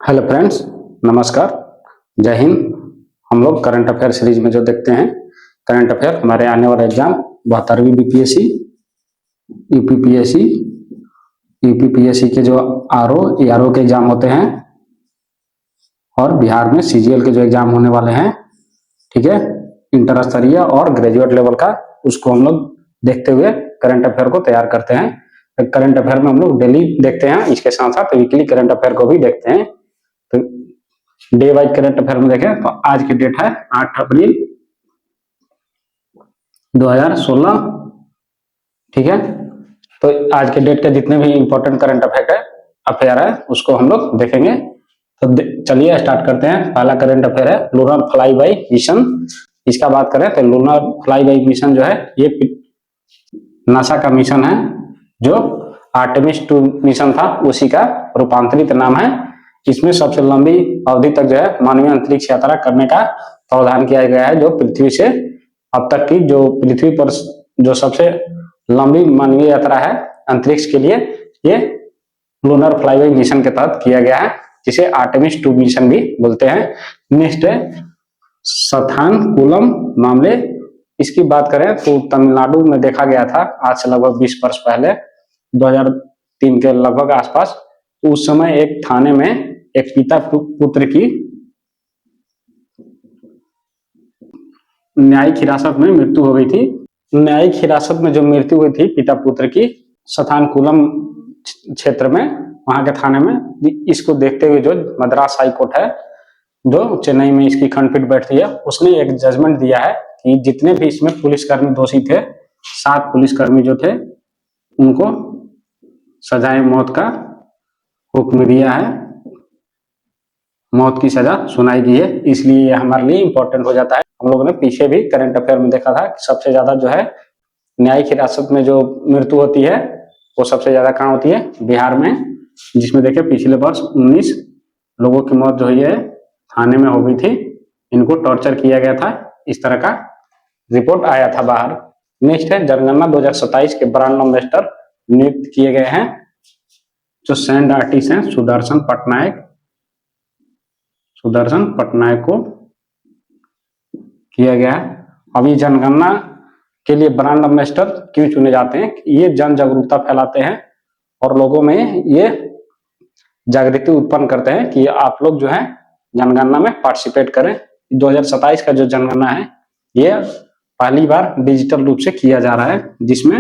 Hello friends, नमस्कार, जय हिंद। हम लोग करंट अफेयर सीरीज में जो देखते हैं करंट अफेयर, हमारे आने वाला एग्जाम 72वीं बीपीएससी, यूपीपीएससी, यूपीपीएससी के जो आरओ के एग्जाम होते हैं और बिहार में सीजीएल के जो एग्जाम होने वाले हैं, ठीक है, इंटर स्तरीय और ग्रेजुएट लेवल का, उसको हम लोग देखते हुए करंट अफेयर को तैयार करते हैं। करंट अफेयर में हम लोग डेली देखते हैं, इसके साथ साथ वीकली करंट अफेयर को भी देखते हैं। तो डे वाइज करंट अफेयर में देखें तो आज की डेट है 8 अप्रैल 2016, ठीक है। तो आज के डेट के जितने भी इंपॉर्टेंट करंट अफेयर है उसको हम लोग देखेंगे। तो चलिए स्टार्ट करते हैं। पहला करंट अफेयर है लूनर फ्लाई बाई मिशन। इसका बात करें तो लूनर फ्लाई बाई मिशन जो है ये नासा का मिशन है, जो आर्टेमिस 2 मिशन था उसी का रूपांतरित नाम है। इसमें सबसे लंबी अवधि तक जो है मानवीय अंतरिक्ष यात्रा करने का प्रावधान किया गया है। जो पृथ्वी से अब तक की जो पृथ्वी पर जो सबसे लंबी मानवीय यात्रा है अंतरिक्ष के लिए, ये लूनर फ्लाईबाई मिशन के तहत किया गया है, जिसे आर्टेमिस 2 मिशन भी बोलते हैं। नेक्स्ट है सथानकुलम मामले। इसकी बात करें तो तमिलनाडु में देखा गया था आज से लगभग 20 वर्ष पहले, 2003 के लगभग आसपास। उस समय एक थाने में एक पिता पुत्र की न्यायिक हिरासत में मृत्यु हो गई थी। न्यायिक हिरासत में जो मृत्यु हुई थी पिता पुत्र की सथानकुलम क्षेत्र में, वहां के थाने में, इसको देखते हुए जो मद्रास हाई कोर्ट है जो चेन्नई में इसकी खंडपीठ बैठती है, उसने एक जजमेंट दिया है कि जितने भी इसमें पुलिसकर्मी दोषी थे, 7 पुलिसकर्मी जो थे, उनको सजाए मौत का हुक्म दिया है, मौत की सजा सुनाई गई है। इसलिए हमारे लिए इंपॉर्टेंट हो जाता है। हम लोगों ने पीछे भी करंट अफेयर में देखा था कि सबसे ज्यादा जो है न्यायिक हिरासत में जो मृत्यु होती है वो सबसे ज्यादा कहाँ होती है? बिहार में, जिसमें देखिए पिछले वर्ष 19 लोगों की मौत जो हुई है थाने में हो गई थी। इनको टॉर्चर किया गया था, इस तरह का रिपोर्ट आया था बाहर। नेक्स्ट है जनगणना 2027 के ब्रांड एम्बेसडर नियुक्त किए गए हैं, जो सैंड आर्टिस्ट हैं सुदर्शन पटनायक को किया गया है। अब ये जनगणना के लिए ब्रांड एम्बेसडर क्यों चुने जाते हैं? ये जन जागरूकता फैलाते हैं और लोगों में ये जागृति उत्पन्न करते हैं कि आप लोग जो है जनगणना में पार्टिसिपेट करें। 2027 का जो जनगणना है ये पहली बार डिजिटल रूप से किया जा रहा है, जिसमें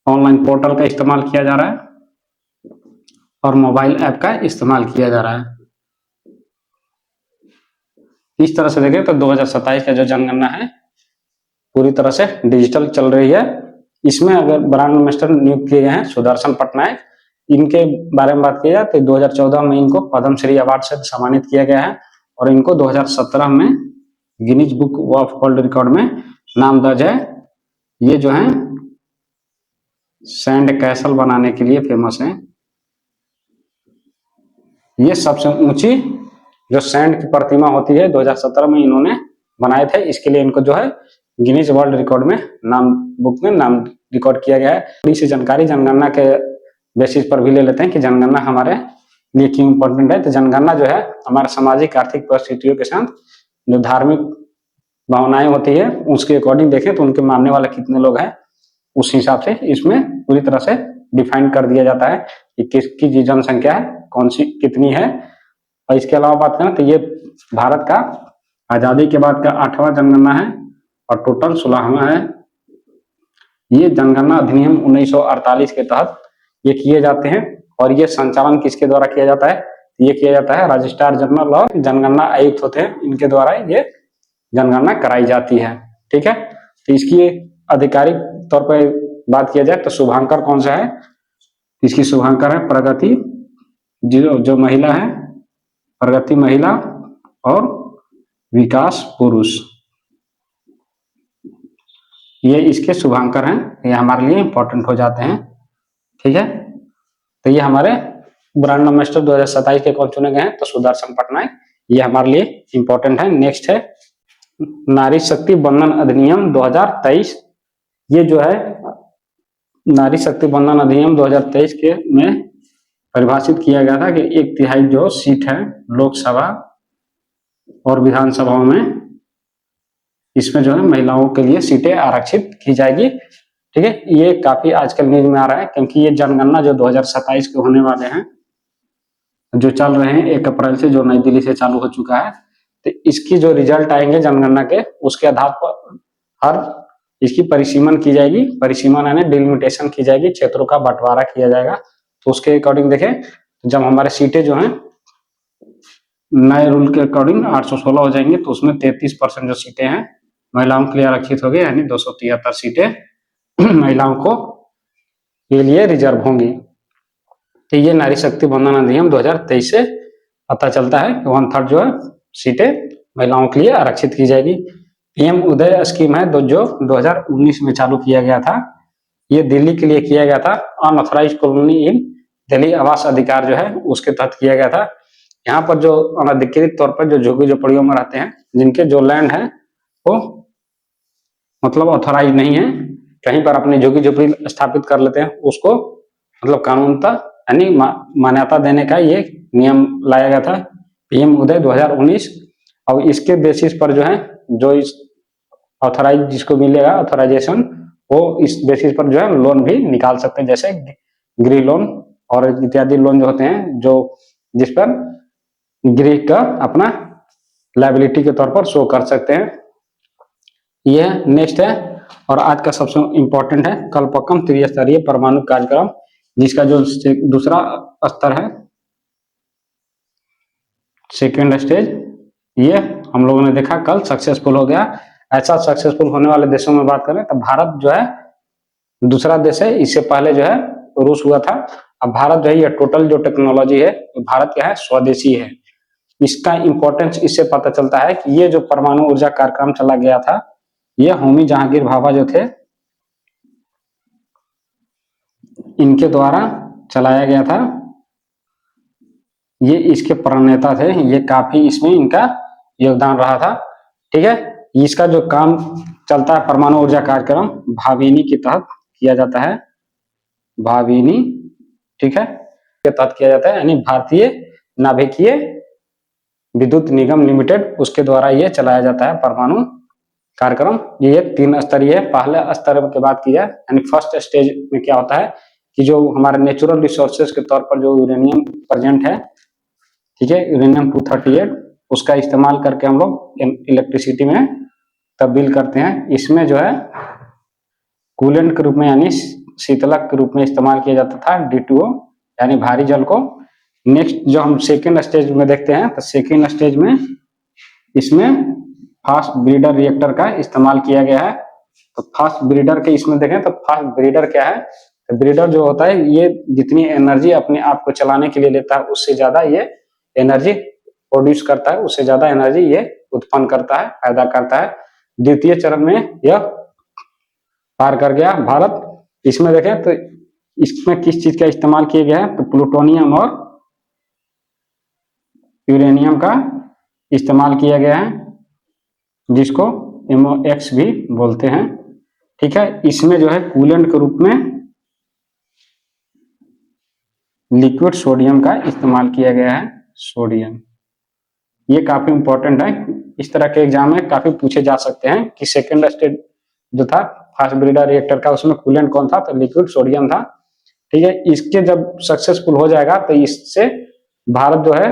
ऑनलाइन पोर्टल का इस्तेमाल किया जा रहा है और मोबाइल ऐप का इस्तेमाल किया जा रहा है। इस तरह से देखें तो 2027 का जो जनगणना है पूरी तरह से डिजिटल चल रही है। इसमें अगर ब्रांड एम्बेसडर नियुक्त किए गए हैं सुदर्शन पटनायक, इनके बारे में बात की जाए तो 2014 में इनको पद्मश्री अवार्ड से सम्मानित किया गया है और इनको 2017 में Guinness book of world record में नाम दर्ज है। ये जो है सैंड कैसल बनाने के लिए फेमस है। ये सबसे ऊंची जो सैंड की प्रतिमा होती है 2017 में इन्होंने बनाए थे। इसके लिए इनको जो है गिनीज वर्ल्ड रिकॉर्ड में बुक में नाम रिकॉर्ड किया गया है। थोड़ी सी जानकारी जनगणना के बेसिस पर भी ले लेते हैं कि जनगणना हमारे लिए क्यों इंपॉर्टेंट है। तो जनगणना जो है हमारे सामाजिक आर्थिक परिस्थितियों के साथ जो धार्मिक भावनाएं होती है उसके अकॉर्डिंग देखें तो उनके मानने वाले कितने लोग हैं, उस हिसाब से इसमें पूरी तरह से डिफाइन कर दिया जाता है कि किसकी जनसंख्या है, कौन सी कितनी है। और इसके अलावा बात करें तो ये भारत का आजादी के बाद का 8वां जनगणना है और टोटल 16वां है। ये जनगणना अधिनियम 1948 के तहत ये किए जाते हैं और ये संचालन किसके द्वारा किया जाता है? ये किया जाता है रजिस्ट्रार जनरल और जनगणना आयुक्त होते हैं, इनके द्वारा ये जनगणना कराई जाती है, ठीक है। तो इसकी आधिकारिक तौर पर बात किया जाए तो शुभांकर कौन सा है? इसकी शुभांकर है प्रगति, जो महिला है प्रगति महिला और विकास पुरुष, ये इसके शुभांकर हैं। ये हमारे लिए इंपॉर्टेंट हो जाते हैं, ठीक है। तो ये हमारे ब्रांड एम्बेसडर 2027 के कौन चुने गए हैं? तो सुदर्शन पटनायक, ये हमारे लिए इंपॉर्टेंट है। नेक्स्ट है नारी शक्ति बंधन अधिनियम 2023। ये जो है नारी शक्ति बंधन अधिनियम 2023 के में परिभाषित किया गया था कि 1/3 जो सीट है लोकसभा और विधानसभाओं में, इसमें जो है महिलाओं के लिए सीटें आरक्षित की जाएगी। ठीक है, ये काफी आजकल न्यूज में आ रहा है, क्योंकि ये जनगणना जो 2027 के होने वाले हैं, जो चल रहे हैं 1 अप्रैल से, जो नई दिल्ली से चालू हो चुका है, तो इसकी जो रिजल्ट आएंगे जनगणना के, उसके आधार पर हर इसकी परिसीमन की जाएगी। परिसीमन यानी डिलिमिटेशन की जाएगी, क्षेत्रों का बंटवारा किया जाएगा। तो उसके अकॉर्डिंग देखें, जब हमारे सीटें जो हैं नए रूल के अकॉर्डिंग 816 हो जाएंगे, तो उसमें 33% जो सीटें हैं महिलाओं के लिए आरक्षित होगी, यानी 273 सीटें महिलाओं को के लिए रिजर्व होंगी। तो ये नारी शक्ति वंदन अधिनियम 2023 से पता चलता है कि 1/3 जो है सीटें महिलाओं के लिए आरक्षित की जाएगी। पीएम उदय स्कीम है जो 2019 में चालू किया गया था। ये दिल्ली के लिए किया गया था। अनऑथराइज्ड कॉलोनी इन दिल्ली आवास अधिकार जो है उसके तहत किया गया था। यहाँ पर जो अनधिकृत तौर पर जो झुग्गी झोपड़ियों में रहते हैं, जिनके जो लैंड है वो मतलब ऑथराइज नहीं है, कहीं पर अपनी झुग्गी झोपड़ी स्थापित कर लेते हैं, उसको मतलब कानूनतः यानी मान्यता देने का ये नियम लाया गया था, पीएम उदय 2019। और इसके बेसिस पर जो है, जो इस ऑथराइज जिसको मिलेगा ऑथराइजेशन, वो इस बेसिस पर जो है लोन भी निकाल सकते हैं, जैसे गृह लोन और इत्यादि लोन जो होते हैं, जो जिस पर गृह का अपना लायबिलिटी के तौर पर शो कर सकते हैं। यह नेक्स्ट है, और आज का सबसे इम्पोर्टेंट है कल्पक्कम त्रिस्तरीय परमाणु कार्यक्रम, जिसका जो दूसरा स्तर है, सेकेंड स्टेज, ये हम लोगों ने देखा कल सक्सेसफुल हो गया। ऐसा सक्सेसफुल होने वाले देशों में बात करें तो भारत जो है दूसरा देश है। इससे पहले जो है रूस हुआ था। अब भारत जो है, ये टोटल जो टेक्नोलॉजी है भारत क्या है, स्वदेशी है। इसका इंपॉर्टेंस इससे पता चलता है कि ये जो परमाणु ऊर्जा कार्यक्रम चला गया था, ये होमी जहांगीर भाभा जो थे, इनके द्वारा चलाया गया था। ये इसके प्रणेता थे, ये काफी इसमें इनका योगदान रहा था। ठीक है, इसका जो काम चलता है परमाणु ऊर्जा कार्यक्रम भाविनी के तहत किया जाता है, भाविनी, ठीक है, के तहत किया जाता है, यानी भारतीय नाभिकीय विद्युत निगम लिमिटेड, उसके द्वारा ये चलाया जाता है परमाणु कार्यक्रम। ये 3 स्तरीय है। पहले स्तर की बात की जाए, यानी फर्स्ट स्टेज में क्या होता है कि जो हमारे नेचुरल रिसोर्सेज के तौर पर जो यूरेनियम प्रेजेंट है, ठीक है, यूरेनियम 238, उसका इस्तेमाल करके हम लोग इलेक्ट्रिसिटी में तब्दील करते हैं। इसमें जो है कूलेंट के रूप में यानी शीतलक के रूप में इस्तेमाल किया जाता था D2O, यानी भारी जल को। नेक्स्ट जो हम सेकेंड स्टेज में देखते हैं, तो सेकेंड स्टेज में इसमें फास्ट ब्रीडर रिएक्टर का इस्तेमाल किया गया है। तो फास्ट ब्रीडर के इसमें देखें तो फास्ट ब्रीडर क्या है, तो ब्रीडर जो होता है, ये जितनी एनर्जी अपने आप को चलाने के लिए लेता है, उससे ज्यादा ये एनर्जी प्रोड्यूस करता है, उससे ज्यादा एनर्जी ये उत्पन्न करता है, पैदा करता है। द्वितीय चरण में यह पार कर गया भारत। इसमें देखें तो इसमें किस चीज का इस्तेमाल किया गया है, तो प्लूटोनियम और यूरेनियम का इस्तेमाल किया गया है, जिसको MOX भी बोलते हैं। ठीक है, इसमें जो है कूलेंट के रूप में लिक्विड सोडियम का इस्तेमाल किया गया है, सोडियम। ये काफी इंपॉर्टेंट है, इस तरह के एग्जाम में काफी पूछे जा सकते हैं कि सेकेंड स्टेज जो था फास्ट ब्रीडर रिएक्टर का, उसमें कूलेंट कौन था, तो लिक्विड सोडियम था। ठीक है, इसके जब सक्सेसफुल हो जाएगा तो इससे भारत जो है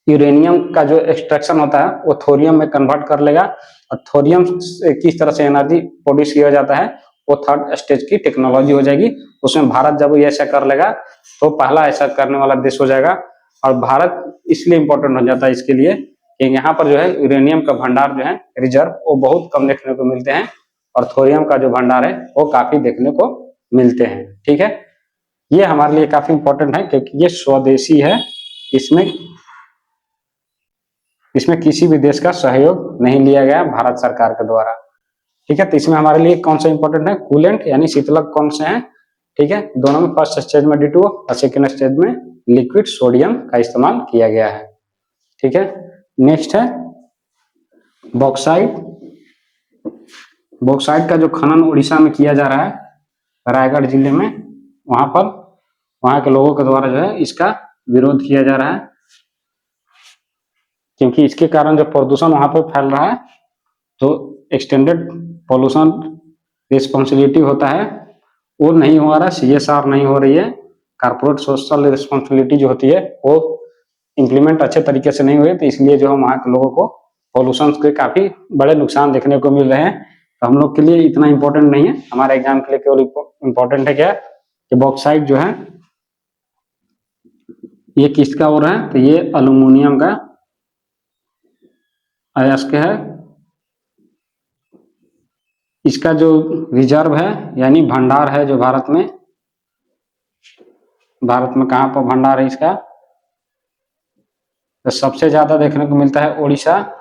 यूरेनियम का जो एक्सट्रैक्शन होता है वो थोरियम में कन्वर्ट कर लेगा, और थोरियम से किस तरह से एनर्जी प्रोड्यूस किया जाता है वो थर्ड स्टेज की टेक्नोलॉजी हो जाएगी। उसमें भारत जब ये ऐसा कर लेगा तो पहला ऐसा करने वाला देश हो जाएगा। और भारत इसलिए इम्पोर्टेंट हो जाता है इसके लिए कि यहाँ पर जो है यूरेनियम का भंडार जो है रिजर्व वो बहुत कम देखने को मिलते हैं, और थोरियम का जो भंडार है वो काफी देखने को मिलते हैं। ठीक है, ये हमारे लिए काफी इंपॉर्टेंट है क्योंकि ये स्वदेशी है, इसमें किसी भी देश का सहयोग नहीं लिया गया भारत सरकार के द्वारा। ठीक है, तो इसमें हमारे लिए कौन सा इंपॉर्टेंट है, कूलेंट यानी शीतलक कौन से हैं। ठीक है, दोनों में फर्स्ट स्टेज में D2O और सेकेंड स्टेज में लिक्विड सोडियम का इस्तेमाल किया गया है। ठीक है, नेक्स्ट है बॉक्साइट। बॉक्साइट का जो खनन उड़ीसा में किया जा रहा है, रायगढ़ जिले में, वहां पर वहां के लोगों के द्वारा जो है इसका विरोध किया जा रहा है, क्योंकि इसके कारण जो प्रदूषण वहां पे फैल रहा है, तो एक्सटेंडेड पॉल्यूशन रिस्पॉन्सिबिलिटी होता है वो नहीं हो रहा, CSR नहीं हो रही है, कारपोरेट सोशल रिस्पॉन्सिबिलिटी जो होती है वो इम्प्लीमेंट अच्छे तरीके से नहीं हुए, तो इसलिए जो हम वहाँ के लोगों को पॉल्यूशन के काफी बड़े नुकसान देखने को मिल रहे हैं। तो हम लोग के लिए इतना इम्पोर्टेंट नहीं है, हमारे एग्जाम के लिए केवल इम्पोर्टेंट है क्या कि बॉक्साइट जो है ये किसका हो रहा है, तो ये अल्यूमिनियम का अयस्क है। इसका जो रिजर्व है यानी भंडार है जो भारत में कहाँ पर भंडार है इसका, तो सबसे ज्यादा देखने को मिलता है उड़ीसा,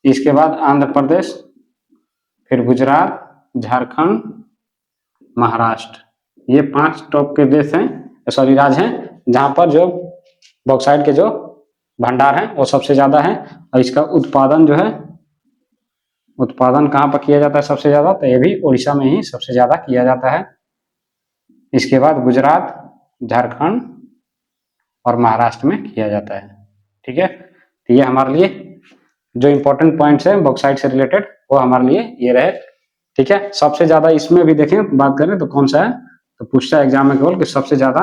इसके बाद आंध्र प्रदेश, फिर गुजरात, झारखंड, महाराष्ट्र, ये 5 टॉप के देश हैं, सॉरी राज्य हैं जहां पर जो बॉक्साइट के जो भंडार हैं वो सबसे ज्यादा है। और इसका उत्पादन जो है, उत्पादन कहाँ पर किया जाता है सबसे ज्यादा, तो ये भी उड़ीसा में ही सबसे ज्यादा किया जाता है। इसके बाद गुजरात, झारखंड और महाराष्ट्र में किया जाता है। ठीक है, तो ये हमारे लिए जो इंपॉर्टेंट पॉइंट्स है बॉक्साइट से रिलेटेड वो हमारे लिए ये रहे। ठीक है, सबसे ज्यादा इसमें भी देखें बात करें तो कौन सा है, तो पूछता है एग्जाम में केवल कि सबसे ज्यादा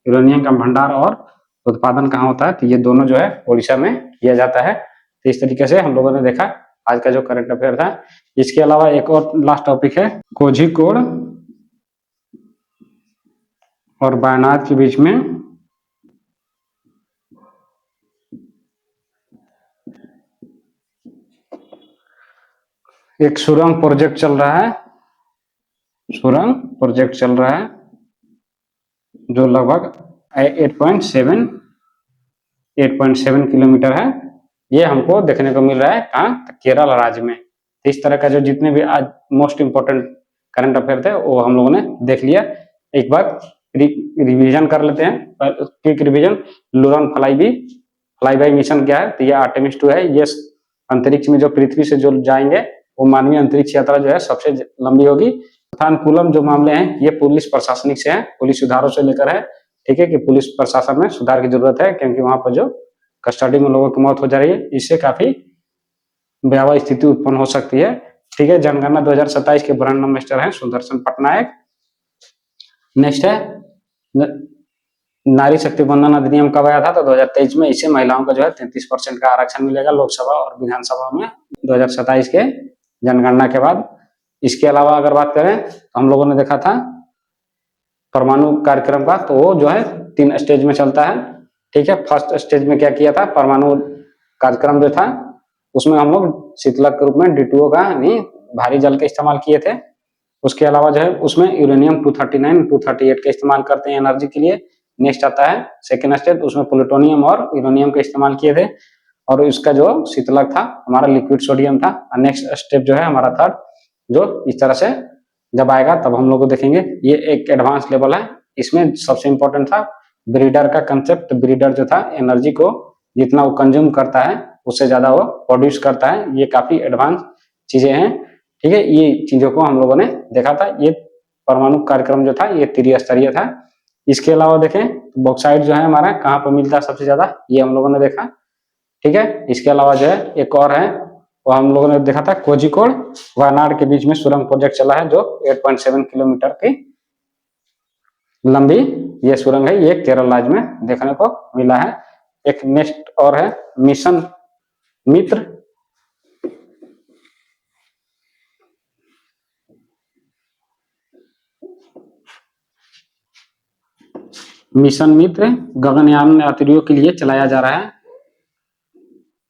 यूरेनियम का भंडार और उत्पादन कहाँ होता है, तो ये दोनों जो है उड़ीसा में किया जाता है। तो इस तरीके से हम लोगों ने देखा आज का जो करंट अफेयर था। इसके अलावा एक और लास्ट टॉपिक है कोझिकोड और वायनाड के बीच में एक सुरंग प्रोजेक्ट चल रहा है, सुरंग प्रोजेक्ट चल रहा है जो लगभग 8.7 किलोमीटर है। ये हमको देखने को मिल रहा है कहाँ, केरल राज्य में। इस तरह का जो जितने भी आज मोस्ट इंपोर्टेंट करंट अफेयर थे वो हम लोगों ने देख लिया। एक बार रिवीजन कर लेते हैं, क्विक रिवीजन। लूरन फ्लाईबाई मिशन क्या है, तो ये आर्टेमिस 2 है। ये अंतरिक्ष में जो पृथ्वी से जो जाएंगे वो मानवीय अंतरिक्ष यात्रा जो है सबसे लंबी होगी। अनुकूलम जो मामले हैं ये पुलिस प्रशासनिक से है, पुलिस सुधारों से लेकर है। ठीक है, कि पुलिस प्रशासन में सुधार की जरूरत है क्योंकि वहां पर जो कस्टडी में लोगों की मौत हो जा रही है, इससे काफी भयावह स्थिति उत्पन्न हो सकती है। ठीक है, जनगणना 2027 के ब्रांड मिनिस्टर हैं सुदर्शन पटनायक। नेक्स्ट है नारी शक्ति वंदन अधिनियम कब आया था, तो 2023 में। इससे महिलाओं का जो है 33% का आरक्षण मिलेगा लोकसभा और विधानसभा में 2027 के जनगणना के बाद। इसके अलावा अगर बात करें तो हम लोगों ने देखा था परमाणु कार्यक्रम का, तो वो जो है 3 स्टेज में चलता है। ठीक है, फर्स्ट स्टेज में क्या किया था, परमाणु कार्यक्रम जो था उसमें हम लोग शीतलक के रूप में D2O का यानी भारी जल का इस्तेमाल किए थे। उसके अलावा जो है उसमें यूरेनियम 239 238 का इस्तेमाल करते हैं एनर्जी के लिए। नेक्स्ट आता है सेकेंड स्टेज, उसमें प्लूटोनियम और यूरेनियम का इस्तेमाल किए थे और इसका जो शीतलक था हमारा लिक्विड सोडियम था। नेक्स्ट स्टेप जो है हमारा थर्ड, जो इस तरह से जब आएगा तब हम लोग को देखेंगे। ये एक एडवांस लेवल है, इसमें सबसे इंपॉर्टेंट था ब्रीडर का कंसेप्ट। ब्रीडर जो था एनर्जी को जितना वो कंज्यूम करता है उससे ज्यादा वो प्रोड्यूस करता है। ये काफी एडवांस चीजें हैं। ठीक है, ये चीजों को हम लोगों ने देखा था। ये परमाणु कार्यक्रम जो था ये त्रिस्तरीय था। इसके अलावा देखें बॉक्साइट जो है हमारा कहाँ पर मिलता है सबसे ज्यादा, ये हम लोगों ने देखा। ठीक है, इसके अलावा जो है एक और है वो हम लोगों ने देखा था कोझिकोड वायनाड के बीच में सुरंग प्रोजेक्ट चला है जो 8.7 किलोमीटर की लंबी ये सुरंग है, ये केरल राज्य में देखने को मिला है। एक नेक्स्ट और है मिशन मित्र। मिशन मित्र गगनयान यात्रियों के लिए चलाया जा रहा है।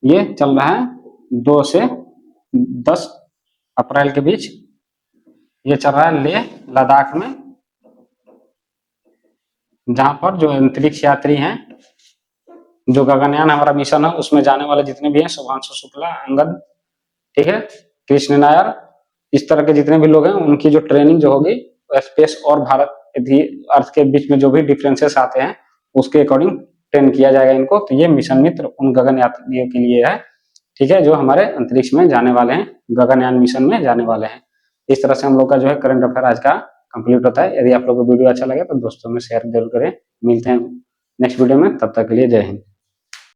ये चल रहा है 2 से 10 अप्रैल के बीच। ये चल रहा है लेह लद्दाख में, जहां पर जो अंतरिक्ष यात्री हैं, जो गगनयान हमारा मिशन है उसमें जाने वाले जितने भी हैं, शुभांशु शुक्ला, अंगद, ठीक है, कृष्ण नायर, इस तरह के जितने भी लोग हैं उनकी जो ट्रेनिंग जो होगी स्पेस और भारत अर्थ के बीच में जो भी डिफरेंसेस आते हैं उसके अकॉर्डिंग ट्रेन किया जाएगा इनको। तो ये मिशन मित्र उन गगन यात्रियों के लिए है, ठीक है, जो हमारे अंतरिक्ष में जाने वाले हैं, गगनयान मिशन में जाने वाले हैं। इस तरह से हम लोग का जो है करंट अफेयर आज का कंप्लीट होता है। यदि आप लोग को वीडियो अच्छा लगे तो दोस्तों में शेयर जरूर करें। मिलते हैं नेक्स्ट वीडियो में, तब तक के लिए जय हिंद।